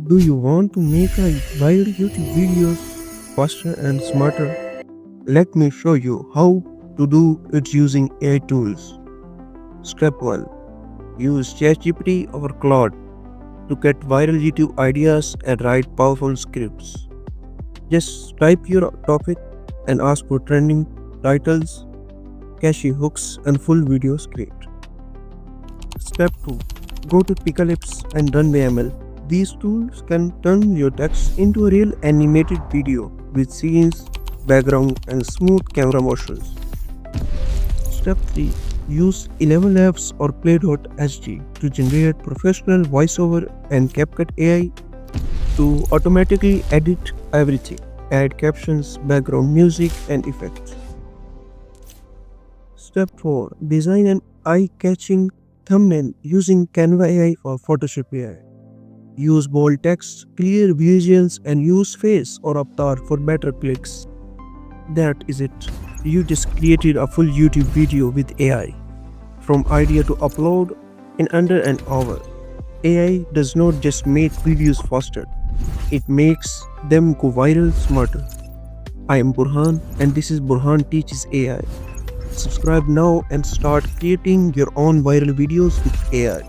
Do you want to make a viral YouTube videos faster and smarter? Let me show you how to do it using AI tools. Step 1. Use ChatGPT or Claude to get viral YouTube ideas and write powerful scripts. Just type your topic and ask for trending titles, catchy hooks, and full video script. Step 2. Go to Pika Labs and Runway ML. These tools can turn your text into a real animated video with scenes, background, and smooth camera motions. Step 3. Use 11 Labs or Play.hg to generate professional voiceover and CapCut AI to automatically edit everything. Add captions, background music, and effects. Step 4. Design an eye-catching thumbnail using Canva AI or Photoshop AI. Use bold text, clear visuals, and use face or avatar for better clicks. That is it. You just created a full YouTube video with AI. From idea to upload in under an hour. AI does not just make videos faster, it makes them go viral smarter. I am Burhan and this is Burhan Teaches AI. Subscribe now and start creating your own viral videos with AI.